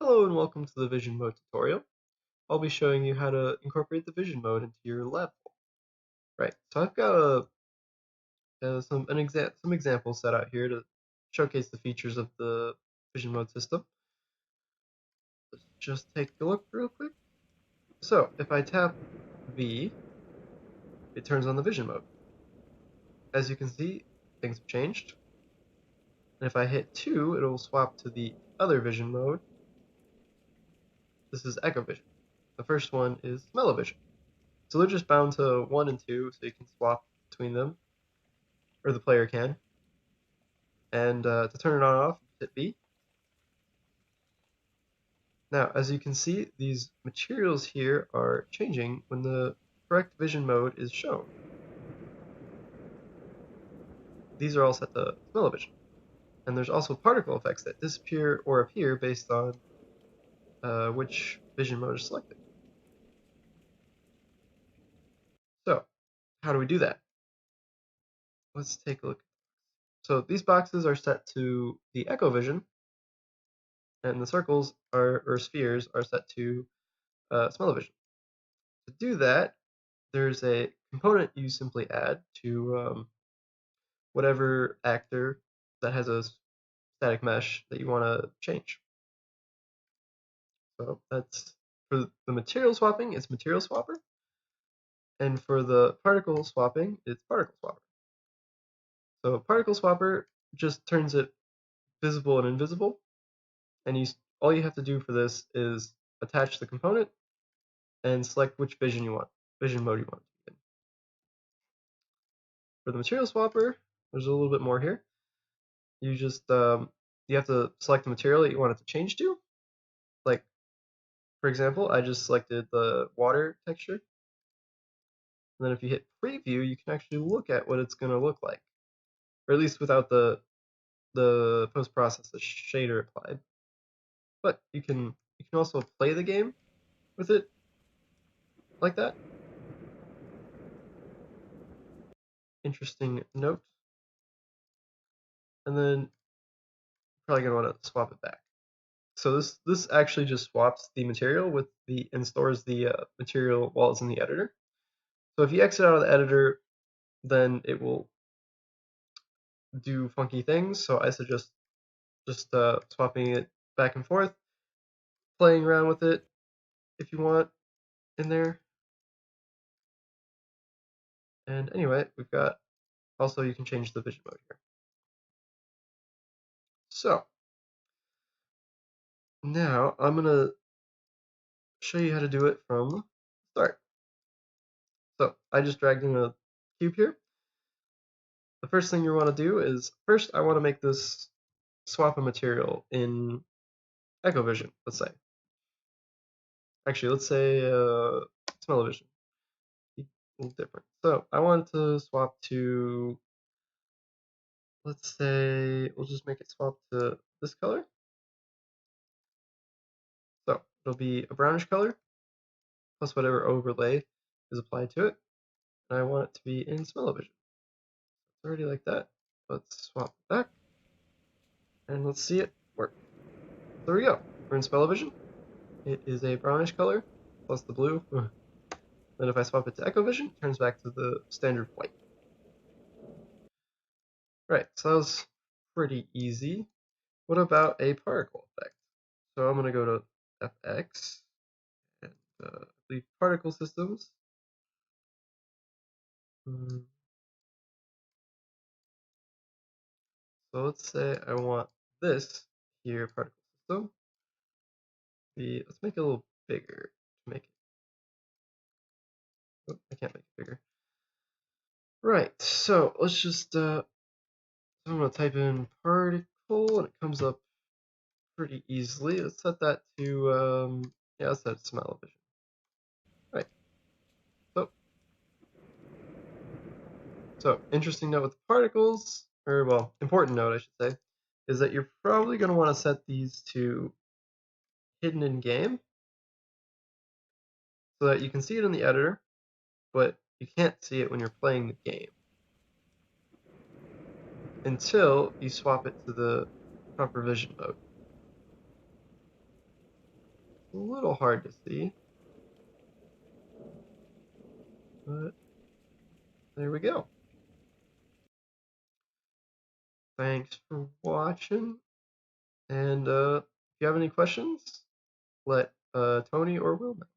Hello and welcome to the Vision Mode tutorial. I'll be showing you how to incorporate the Vision Mode into your level. Right, so I've got some examples set out here to showcase the features of the Vision Mode system. Let's just take a look real quick. So if I tap V, it turns on the Vision Mode. As you can see, things have changed. And if I hit 2, it'll swap to the other Vision Mode. This is Echovision. The first one is Smell-O-Vision. So they're just bound to 1 and 2, so you can swap between them, or the player can. And to turn it on or off, hit B. Now, as you can see, these materials here are changing when the correct vision mode is shown. These are all set to Smell-O-Vision. And there's also particle effects that disappear or appear based on which vision mode is selected. So, how do we do that? Let's take a look. So these boxes are set to the Echovision, and the circles or spheres are set to Smell-O-Vision. To do that, there's a component you simply add to whatever actor that has a static mesh that you want to change. So that's for the material swapping, it's material swapper, and for the particle swapping, it's particle swapper. So particle swapper just turns it visible and invisible, and all you have to do for this is attach the component and select which vision mode you want to be in. For the material swapper, there's a little bit more here. You just you have to select the material that you want it to change to. Like, for example, I just selected the water texture. And then if you hit preview, you can actually look at what it's going to look like, or at least without the post-process, the shader applied. But you can also play the game with it like that. Interesting note. And then you're probably going to want to swap it back. So this actually just swaps the material with and stores the material while it's in the editor. So if you exit out of the editor, then it will do funky things. So I suggest just swapping it back and forth, playing around with it if you want in there. And anyway, we've got also you can change the vision mode here. So now I'm gonna show you how to do it from the start. So I just dragged in a cube here. The first thing you want to do is first I want to make this swap a material in Echovision, let's say. Actually, let's say Smell-O-Vision. A little different. So I want to swap to, let's say, we'll just make it swap to this color. So it'll be a brownish color plus whatever overlay is applied to it. And I want it to be in Smell-O-Vision. It's already like that. Let's swap it back and let's see it work. There we go. We're in Smell-O-Vision. It is a brownish color plus the blue. Then if I swap it to Echovision, it turns back to the standard white. Right, so that was pretty easy. What about a particle effect? So I'm going to go to FX and leave particle systems. So let's say I want this here particle system. Let's make it a little bigger to make it. Oh, I can't make it bigger. Right, so let's just so I'm going to type in particle and it comes up pretty easily. Let's set that to yeah, let's set it to Smell-O-Vision. Right. So interesting note with the particles, or well, important note I should say, is that you're probably going to want to set these to hidden in game so that you can see it in the editor, but you can't see it when you're playing the game until you swap it to the proper vision mode. a little hard to see, but there we go. Thanks for watching, and if you have any questions, let Tony or Will know.